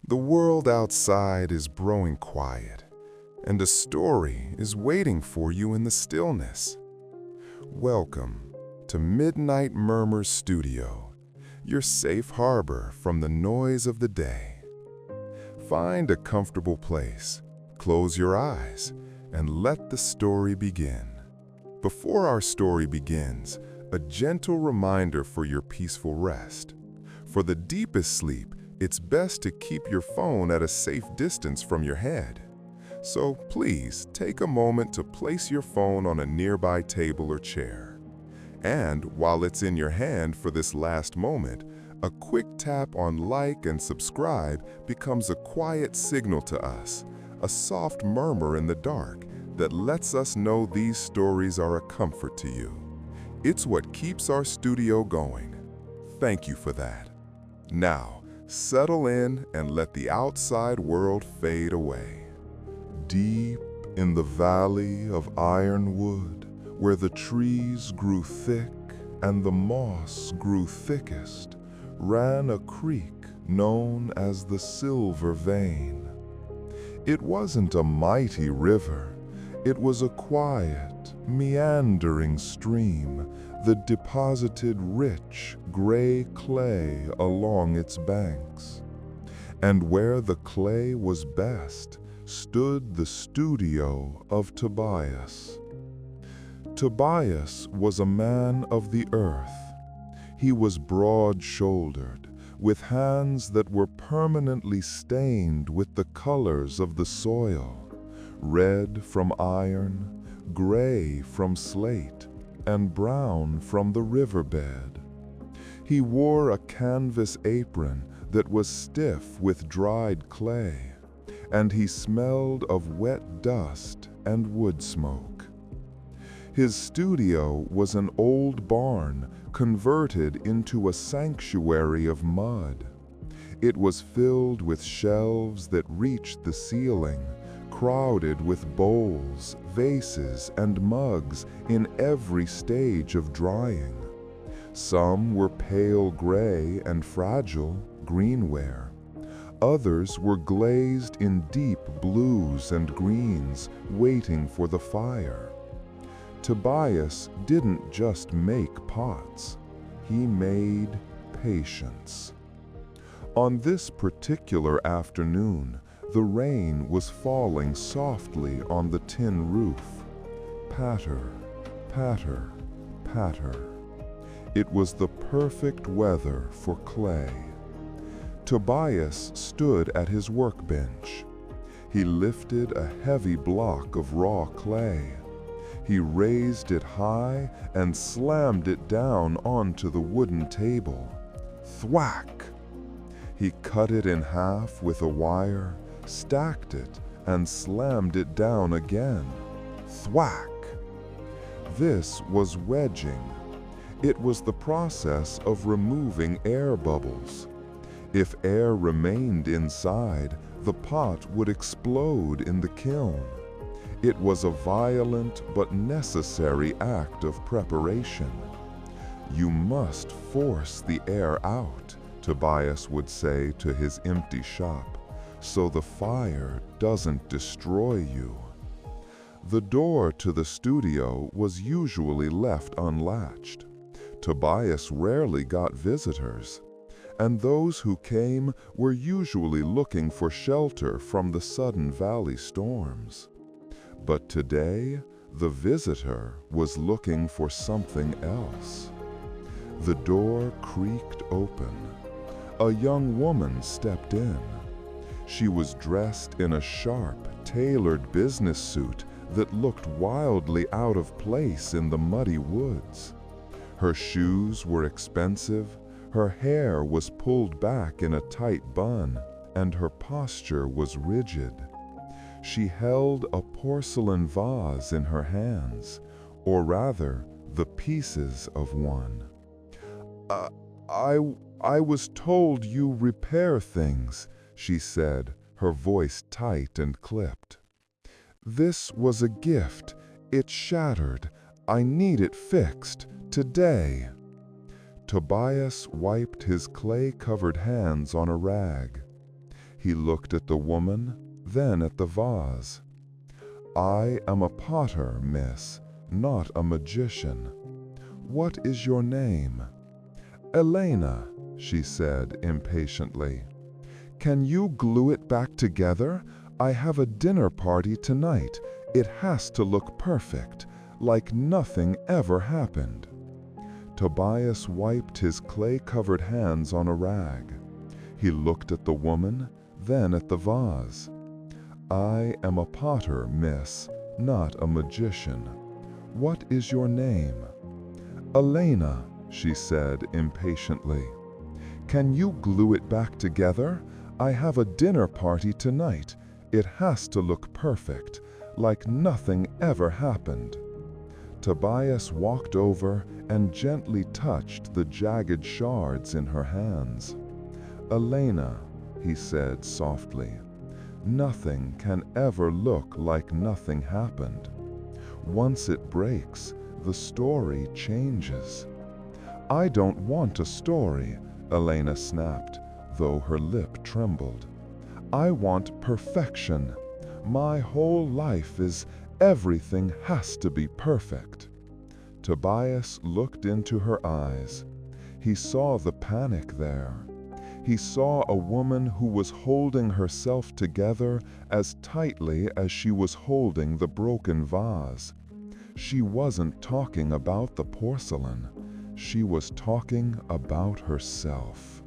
The world outside is growing quiet, and a story is waiting for you in the stillness. Welcome to Midnight Murmurs Studio, your safe harbor from the noise of the day. Find a comfortable place, close your eyes, and let the story begin. Before our story begins, a gentle reminder for your peaceful rest. For the deepest sleep, it's best to keep your phone at a safe distance from your head. So please take a moment to place your phone on a nearby table or chair. And while it's in your hand for this last moment, a quick tap on like and subscribe becomes a quiet signal to us, a soft murmur in the dark that lets us know these stories are a comfort to you. It's what keeps our studio going. Thank you for that. Now, settle in and let the outside world fade away. Deep in the valley of Ironwood, where the trees grew thick and the moss grew thickest, ran a creek known as the Silver Vein. It wasn't a mighty river. It was a quiet, meandering stream that deposited rich, gray clay along its banks. And where the clay was best stood the studio of Tobias. Tobias was a man of the earth. He was broad-shouldered, with hands that were permanently stained with the colors of the soil, red from iron, gray from slate, and brown from the riverbed. He wore a canvas apron that was stiff with dried clay, and he smelled of wet dust and wood smoke. His studio was an old barn converted into a sanctuary of mud. It was filled with shelves that reached the ceiling, crowded with bowls, vases, and mugs in every stage of drying. Some were pale gray and fragile, greenware. Others were glazed in deep blues and greens, waiting for the fire. Tobias didn't just make pots, he made patience. On this particular afternoon, the rain was falling softly on the tin roof. Patter, patter, patter. It was the perfect weather for clay. Tobias stood at his workbench. He lifted a heavy block of raw clay. He raised it high and slammed it down onto the wooden table. Thwack! He cut it in half with a wire, stacked it, and slammed it down again. Thwack! This was wedging. It was the process of removing air bubbles. If air remained inside, the pot would explode in the kiln. It was a violent but necessary act of preparation. You must force the air out, Tobias would say to his empty shop, so the fire doesn't destroy you. The door to the studio was usually left unlatched. Tobias rarely got visitors, and those who came were usually looking for shelter from the sudden valley storms. But today, the visitor was looking for something else. The door creaked open. A young woman stepped in. She was dressed in a sharp, tailored business suit that looked wildly out of place in the muddy woods. Her shoes were expensive, her hair was pulled back in a tight bun, and her posture was rigid. She held a porcelain vase in her hands, or rather, the pieces of one. I was told you repair things," she said, her voice tight and clipped. "This was a gift. It shattered. I need it fixed, today." Tobias wiped his clay-covered hands on a rag. He looked at the woman, then at the vase. "I am a potter, miss, not a magician. What is your name?" "Elena," she said impatiently. "Can you glue it back together? I have a dinner party tonight. It has to look perfect, like nothing ever happened." Tobias wiped his clay-covered hands on a rag. He looked at the woman, then at the vase. "I am a potter, miss, not a magician. What is your name?" "Elena," she said impatiently. "Can you glue it back together? I have a dinner party tonight. It has to look perfect, like nothing ever happened." Tobias walked over and gently touched the jagged shards in her hands. "Elena," he said softly, "nothing can ever look like nothing happened. Once it breaks, the story changes." "I don't want a story," Elena snapped, though her lip trembled. "I want perfection. My whole life is everything has to be perfect." Tobias looked into her eyes. He saw the panic there. He saw a woman who was holding herself together as tightly as she was holding the broken vase. She wasn't talking about the porcelain. She was talking about herself.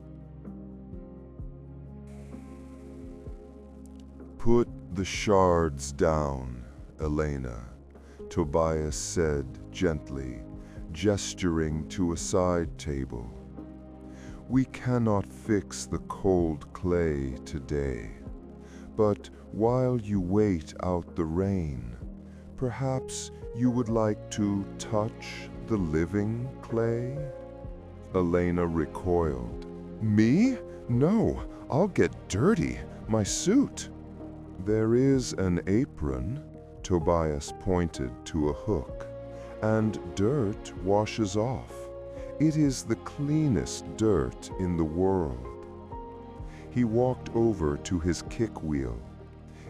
"Put the shards down, Elena," Tobias said gently, gesturing to a side table. "We cannot fix the cold clay today, but while you wait out the rain, perhaps you would like to touch the living clay?" Elena recoiled. "Me? No, I'll get dirty. My suit." "There is an apron," Tobias pointed to a hook, "and dirt washes off. It is the cleanest dirt in the world." He walked over to his kick wheel.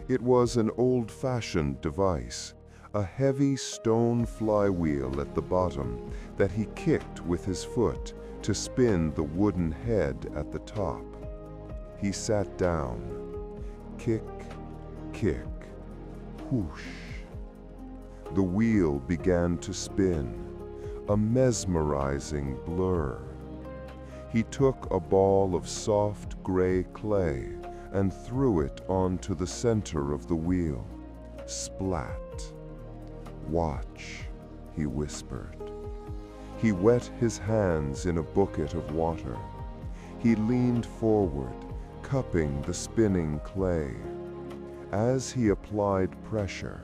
It was an old-fashioned device, a heavy stone flywheel at the bottom that he kicked with his foot to spin the wooden head at the top. He sat down. Kick, kick, whoosh. The wheel began to spin, a mesmerizing blur. He took a ball of soft gray clay and threw it onto the center of the wheel. Splat. "Watch," he whispered. He wet his hands in a bucket of water. He leaned forward, cupping the spinning clay. As he applied pressure,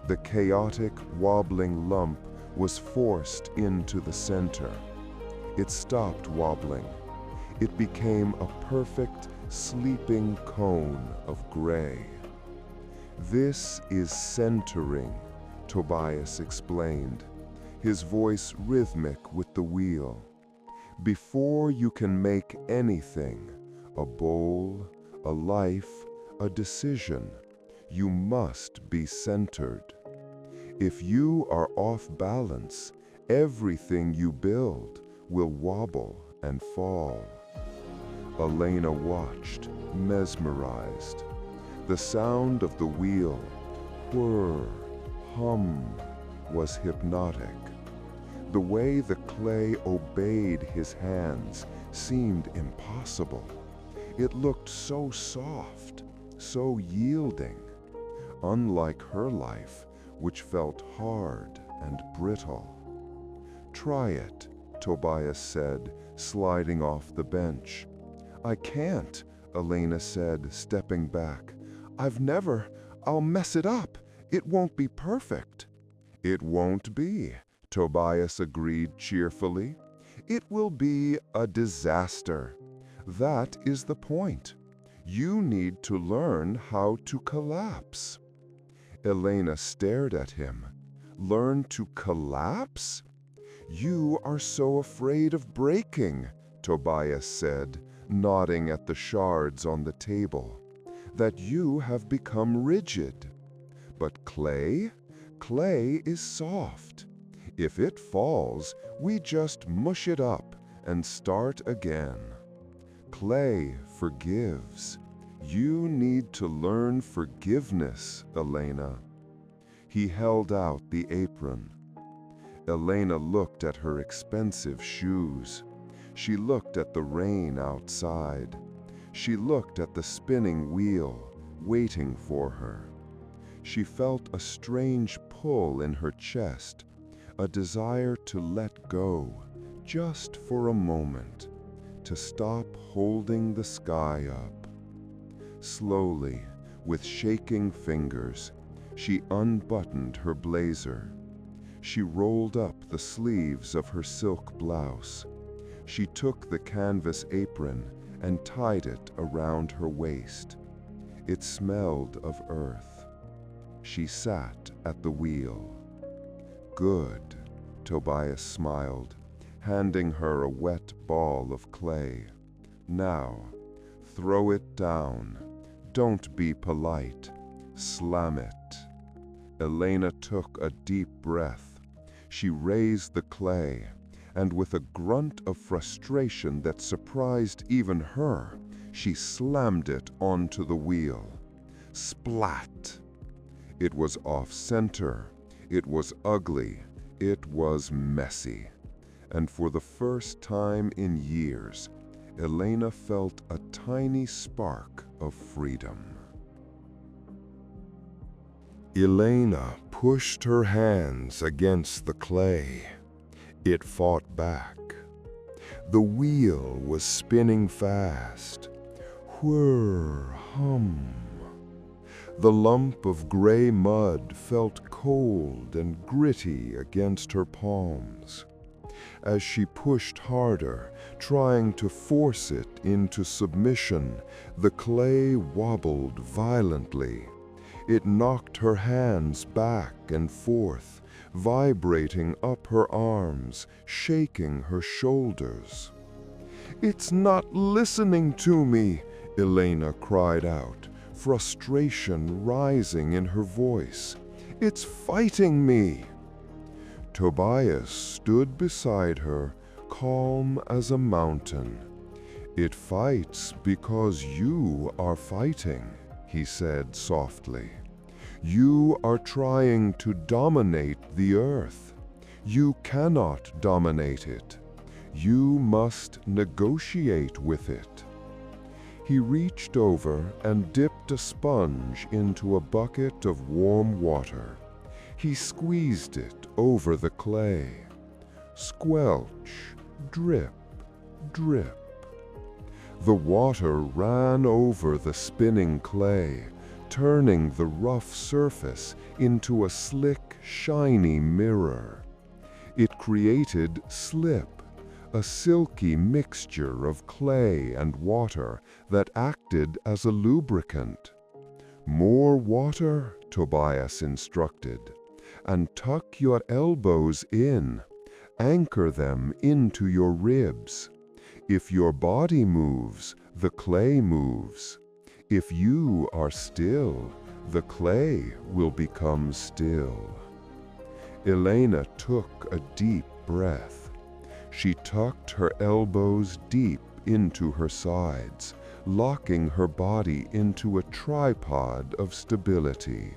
the chaotic, wobbling lump was forced into the center. It stopped wobbling. It became a perfect, sleeping cone of gray. "This is centering," Tobias explained, his voice rhythmic with the wheel. "Before you can make anything, a bowl, a life, a decision, you must be centered. If you are off balance, everything you build will wobble and fall." Elena watched, mesmerized. The sound of the wheel, whir, hum, was hypnotic. The way the clay obeyed his hands seemed impossible. It looked so soft, so yielding, unlike her life, which felt hard and brittle. "Try it," Tobias said, sliding off the bench. "I can't," Elena said, stepping back. I'll mess it up. It won't be perfect." "It won't be," Tobias agreed cheerfully. "It will be a disaster. That is the point. You need to learn how to collapse." Elena stared at him. "Learn to collapse?" "You are so afraid of breaking," Tobias said, nodding at the shards on the table. that you have become rigid. But clay? Clay is soft. If it falls, we just mush it up and start again. Clay forgives. You need to learn forgiveness, Elena. He held out the apron. Elena looked at her expensive shoes. She looked at the rain outside. She looked at the spinning wheel, waiting for her. She felt a strange pull in her chest, a desire to let go, just for a moment, to stop holding the sky up. Slowly, with shaking fingers, she unbuttoned her blazer. She rolled up the sleeves of her silk blouse. She took the canvas apron and tied it around her waist. It smelled of earth. She sat at the wheel. "Good," Tobias smiled, handing her a wet ball of clay. "Now, throw it down. Don't be polite. Slam it." Elena took a deep breath. She raised the clay, and with a grunt of frustration that surprised even her, she slammed it onto the wheel. Splat! It was off-center. It was ugly. It was messy. And for the first time in years, Elena felt a tiny spark of freedom. Elena pushed her hands against the clay. It fought back. The wheel was spinning fast. Whir, hum. The lump of gray mud felt cold and gritty against her palms. As she pushed harder, trying to force it into submission, the clay wobbled violently. It knocked her hands back and forth, vibrating up her arms, shaking her shoulders. "It's not listening to me," Elena cried out, frustration rising in her voice. "It's fighting me." Tobias stood beside her, calm as a mountain. "It fights because you are fighting," he said softly. "You are trying to dominate the earth. You cannot dominate it. You must negotiate with it." He reached over and dipped a sponge into a bucket of warm water. He squeezed it over the clay. Squelch, drip, drip. The water ran over the spinning clay, turning the rough surface into a slick, shiny mirror. It created slip, a silky mixture of clay and water that acted as a lubricant. "More water," Tobias instructed, "and tuck your elbows in. Anchor them into your ribs. If your body moves, the clay moves. If you are still, the clay will become still." Elena took a deep breath. She tucked her elbows deep into her sides, locking her body into a tripod of stability.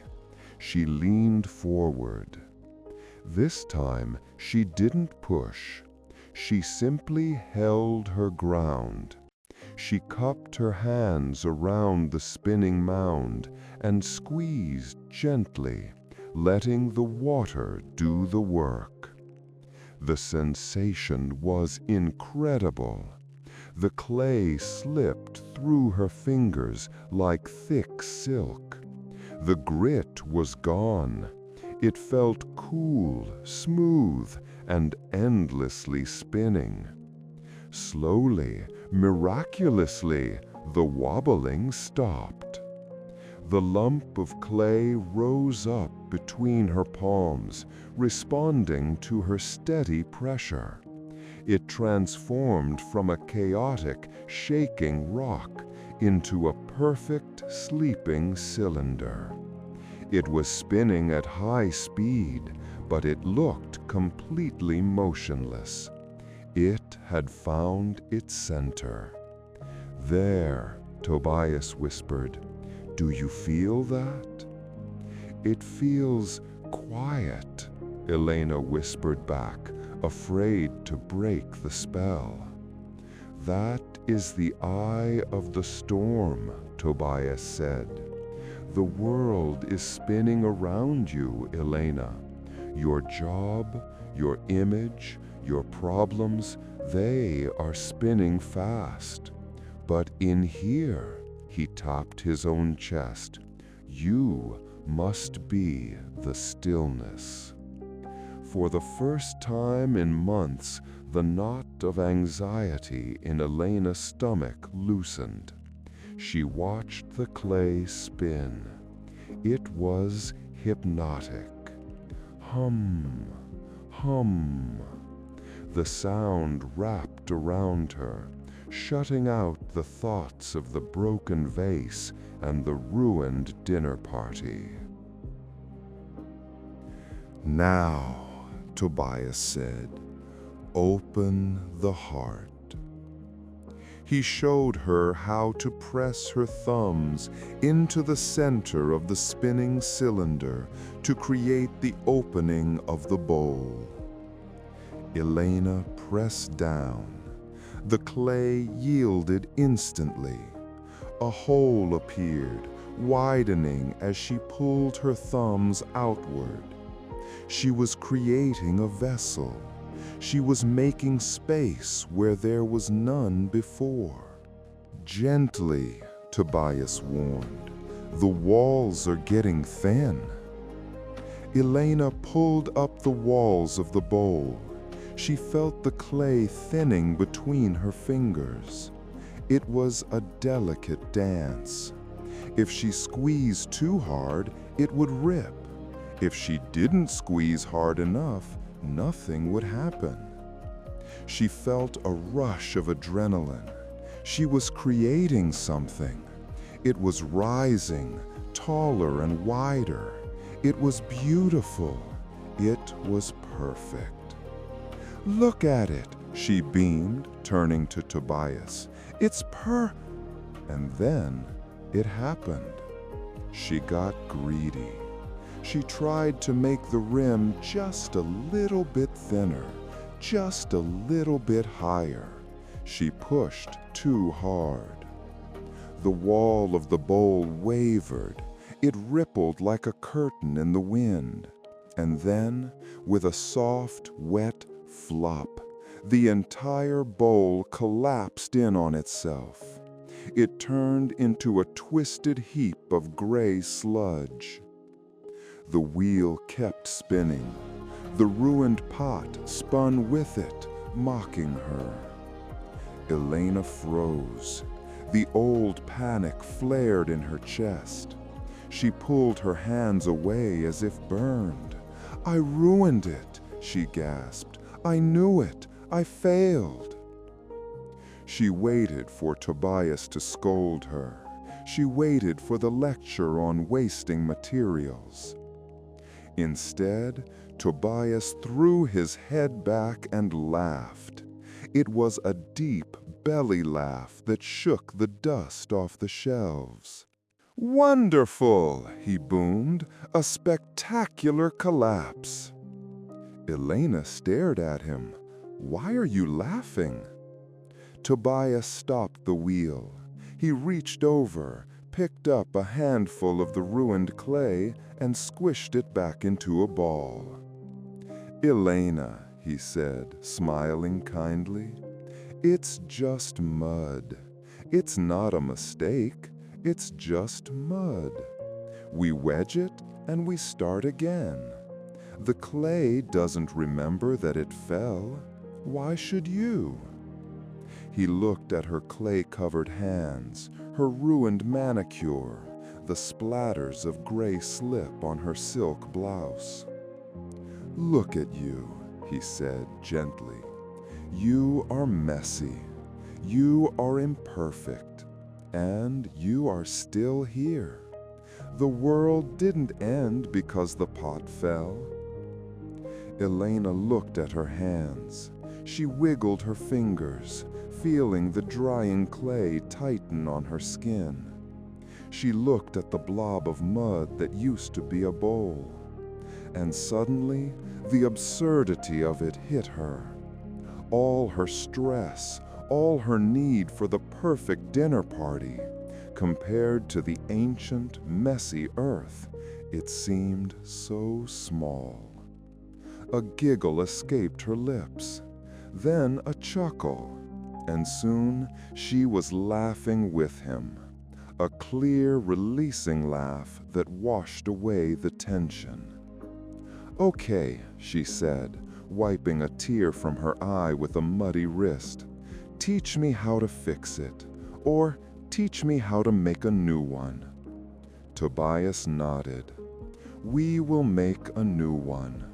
She leaned forward. This time, she didn't push. She simply held her ground. She cupped her hands around the spinning mound and squeezed gently, letting the water do the work. The sensation was incredible. The clay slipped through her fingers like thick silk. The grit was gone. It felt cool, smooth, and endlessly spinning. Slowly, miraculously, the wobbling stopped. The lump of clay rose up between her palms, responding to her steady pressure. It transformed from a chaotic, shaking rock into a perfect sleeping cylinder. It was spinning at high speed, but it looked completely motionless. It had found its center. "There," Tobias whispered. "Do you feel that?" "It feels quiet," Elena whispered back, afraid to break the spell. "That is the eye of the storm," Tobias said. "The world is spinning around you, Elena. Your job, your image, your problems, they are spinning fast. But in here," he tapped his own chest, "you must be the stillness." For the first time in months, the knot of anxiety in Elena's stomach loosened. She watched the clay spin. It was hypnotic. Hum, hum. The sound wrapped around her, shutting out the thoughts of the broken vase and the ruined dinner party. "Now," Tobias said, "open the heart." He showed her how to press her thumbs into the center of the spinning cylinder to create the opening of the bowl. Elena pressed down. The clay yielded instantly. A hole appeared, widening as she pulled her thumbs outward. She was creating a vessel. She was making space where there was none before. "Gently," Tobias warned. "The walls are getting thin." Elena pulled up the walls of the bowl. She felt the clay thinning between her fingers. It was a delicate dance. If she squeezed too hard, it would rip. If she didn't squeeze hard enough, nothing would happen. She felt a rush of adrenaline. She was creating something. It was rising, taller and wider. It was beautiful. It was perfect. "Look at it," she beamed, turning to Tobias. "It's And then it happened. She got greedy. She tried to make the rim just a little bit thinner, just a little bit higher. She pushed too hard. The wall of the bowl wavered. It rippled like a curtain in the wind. And then, with a soft, wet flop, the entire bowl collapsed in on itself. It turned into a twisted heap of gray sludge. The wheel kept spinning. The ruined pot spun with it, mocking her. Elena froze. The old panic flared in her chest. She pulled her hands away as if burned. "I ruined it," she gasped. "I knew it. I failed." She waited for Tobias to scold her. She waited for the lecture on wasting materials. Instead, Tobias threw his head back and laughed. It was a deep belly laugh that shook the dust off the shelves. "Wonderful!" he boomed. "A spectacular collapse." Elena stared at him. "Why are you laughing?" Tobias stopped the wheel. He reached over, picked up a handful of the ruined clay, and squished it back into a ball. "Elena," he said, smiling kindly, "it's just mud. It's not a mistake. It's just mud. We wedge it and we start again. The clay doesn't remember that it fell. Why should you?" He looked at her clay-covered hands, her ruined manicure, the splatters of gray slip on her silk blouse. "Look at you," he said gently. You are messy. You are imperfect. And you are still here. The world didn't end because the pot fell. Elena looked at her hands. She wiggled her fingers, feeling the drying clay tighten on her skin. She looked at the blob of mud that used to be a bowl. And suddenly, the absurdity of it hit her. All her stress, all her need for the perfect dinner party, compared to the ancient, messy earth, it seemed so small. A giggle escaped her lips, then a chuckle, and soon she was laughing with him, a clear, releasing laugh that washed away the tension. "Okay," she said, wiping a tear from her eye with a muddy wrist. "Teach me how to fix it, or teach me how to make a new one." Tobias nodded. "We will make a new one.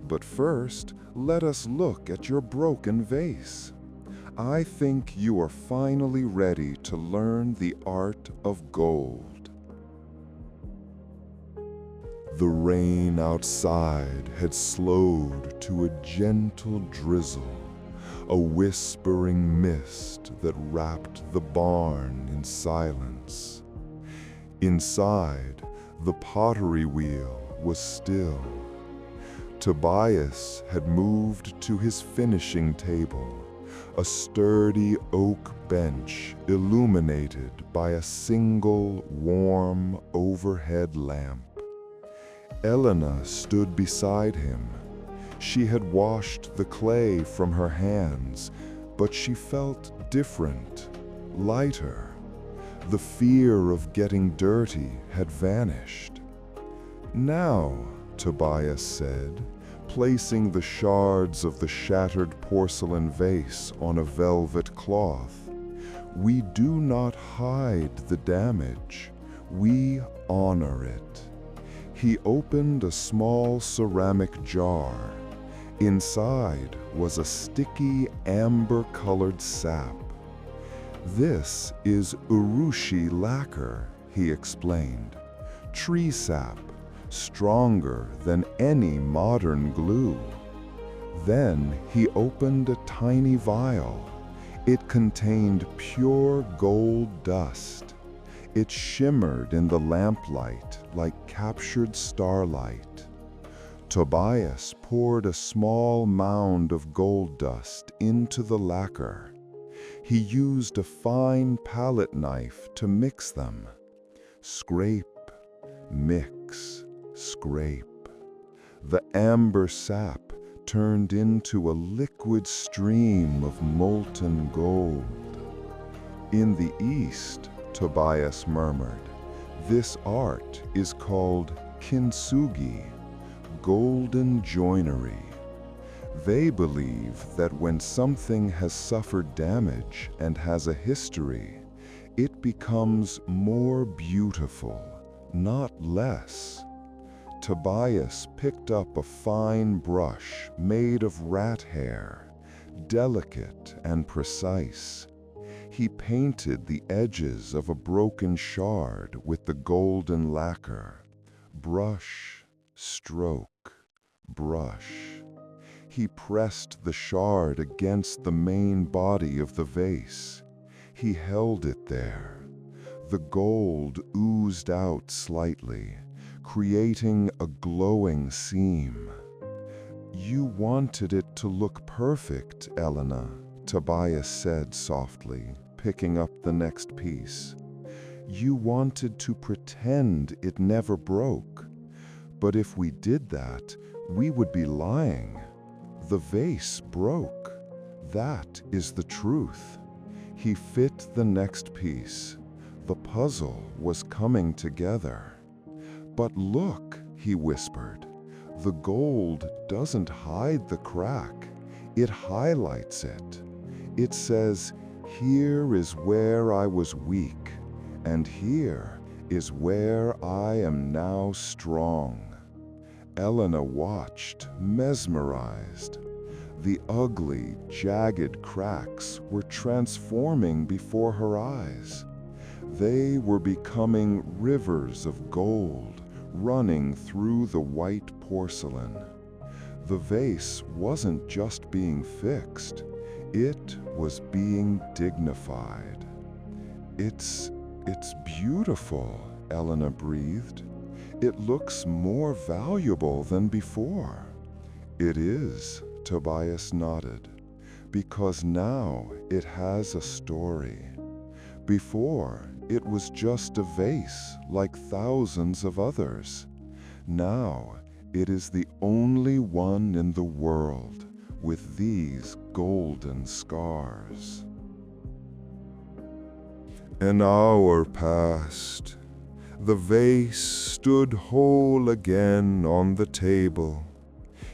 But first, let us look at your broken vase. I think you are finally ready to learn the art of gold." The rain outside had slowed to a gentle drizzle, a whispering mist that wrapped the barn in silence. Inside, the pottery wheel was still. Tobias had moved to his finishing table, a sturdy oak bench illuminated by a single warm overhead lamp. Elena stood beside him. She had washed the clay from her hands, but she felt different, lighter. The fear of getting dirty had vanished. "Now," Tobias said, placing the shards of the shattered porcelain vase on a velvet cloth, "we do not hide the damage, we honor it." He opened a small ceramic jar. Inside was a sticky amber-colored sap. "This is urushi lacquer," he explained. "Tree sap, stronger than any modern glue." Then he opened a tiny vial. It contained pure gold dust. It shimmered in the lamplight like captured starlight. Tobias poured a small mound of gold dust into the lacquer. He used a fine palette knife to mix them. Scrape, mix, scrape. The amber sap turned into a liquid stream of molten gold. "In the East," Tobias murmured, "this art is called Kintsugi, golden joinery. They believe that when something has suffered damage and has a history, it becomes more beautiful, not less." Tobias picked up a fine brush made of rat hair, delicate and precise. He painted the edges of a broken shard with the golden lacquer. Brush, stroke, brush. He pressed the shard against the main body of the vase. He held it there. The gold oozed out slightly, creating a glowing seam. "You wanted it to look perfect, Elena," Tobias said softly, picking up the next piece. "You wanted to pretend it never broke. But if we did that, we would be lying. The vase broke. That is the truth." He fit the next piece. The puzzle was coming together. "But look," he whispered, "the gold doesn't hide the crack. It highlights it. It says, 'Here is where I was weak, and here is where I am now strong.'" Elena watched, mesmerized. The ugly, jagged cracks were transforming before her eyes. They were becoming rivers of gold running through the white porcelain. The vase wasn't just being fixed, it was being dignified. It's beautiful, Elena breathed. It looks more valuable than before. It is, Tobias nodded, because now it has a story. Before, it was just a vase like thousands of others. Now, it is the only one in the world with these golden scars. An hour passed. The vase stood whole again on the table.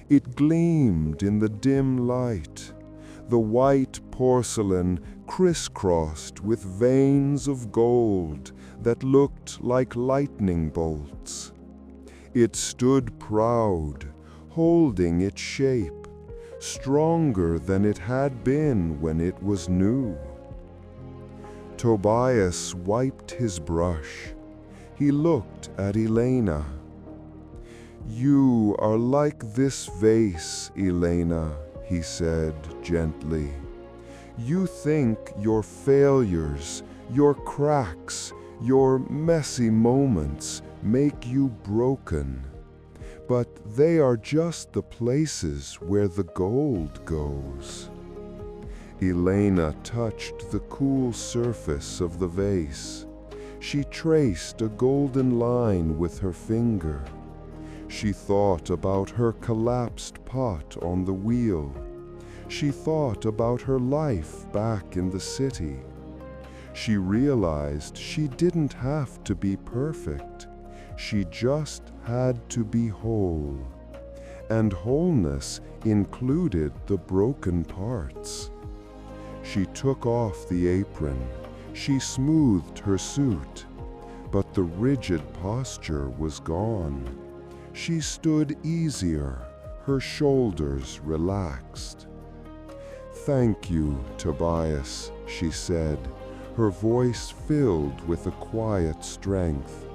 It gleamed in the dim light, the white porcelain crisscrossed with veins of gold that looked like lightning bolts. It stood proud, holding its shape, stronger than it had been when it was new. Tobias wiped his brush. He looked at Elena. "You are like this vase, Elena," he said gently. "You think your failures, your cracks, your messy moments make you broken. But they are just the places where the gold goes." Elena touched the cool surface of the vase. She traced a golden line with her finger. She thought about her collapsed pot on the wheel. She thought about her life back in the city. She realized she didn't have to be perfect. She just had to be whole. And wholeness included the broken parts. She took off the apron. She smoothed her suit. But the rigid posture was gone. She stood easier, her shoulders relaxed. "Thank you, Tobias," she said, her voice filled with a quiet strength.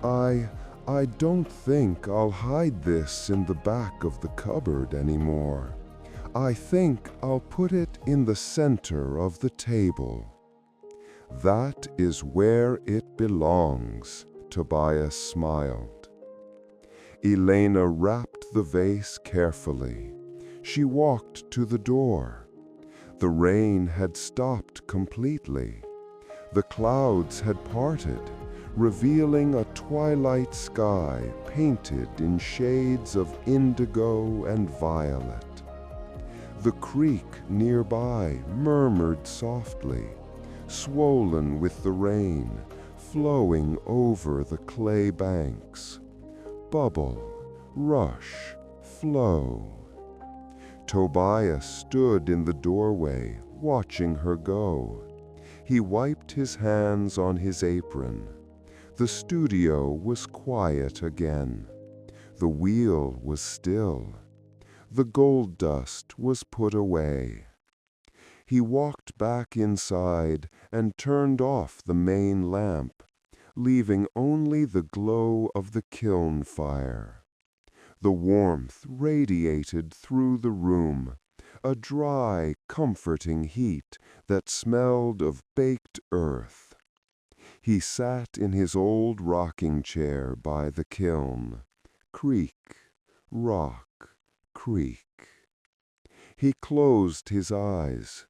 I don't think I'll hide this in the back of the cupboard anymore. I think I'll put it in the center of the table." "That is where it belongs," Tobias smiled. Elena wrapped the vase carefully. She walked to the door. The rain had stopped completely. The clouds had parted, revealing a twilight sky painted in shades of indigo and violet. The creek nearby murmured softly, swollen with the rain, flowing over the clay banks. Bubble, rush, flow. Tobias stood in the doorway, watching her go. He wiped his hands on his apron. The studio was quiet again. The wheel was still. The gold dust was put away. He walked back inside and turned off the main lamp, leaving only the glow of the kiln fire. The warmth radiated through the room, a dry, comforting heat that smelled of baked earth. He sat in his old rocking chair by the kiln. Creak, rock, creak. He closed his eyes.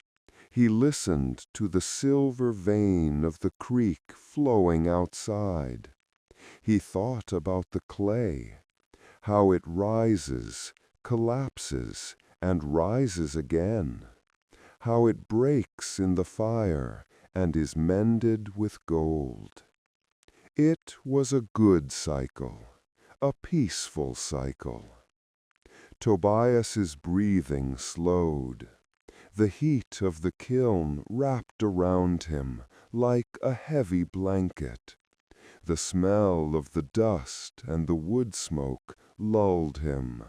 He listened to the silver vein of the creek flowing outside. He thought about the clay, how it rises, collapses, and rises again, how it breaks in the fire and is mended with gold. It was a good cycle, a peaceful cycle. Tobias's breathing slowed. The heat of the kiln wrapped around him like a heavy blanket. The smell of the dust and the wood smoke lulled him.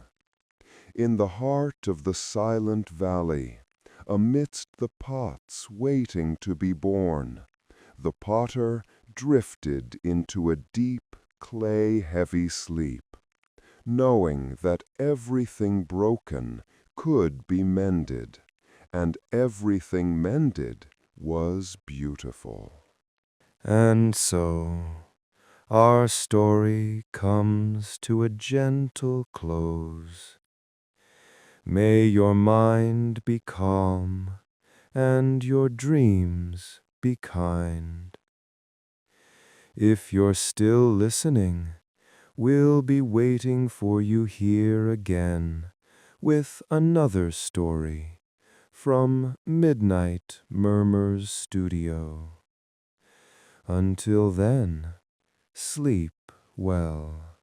In the heart of the silent valley, amidst the pots waiting to be born, the potter drifted into a deep, clay-heavy sleep, knowing that everything broken could be mended, and everything mended was beautiful. And so, our story comes to a gentle close. May your mind be calm, and your dreams be kind. If you're still listening, we'll be waiting for you here again with another story from Midnight Murmurs Studio. Until then, sleep well.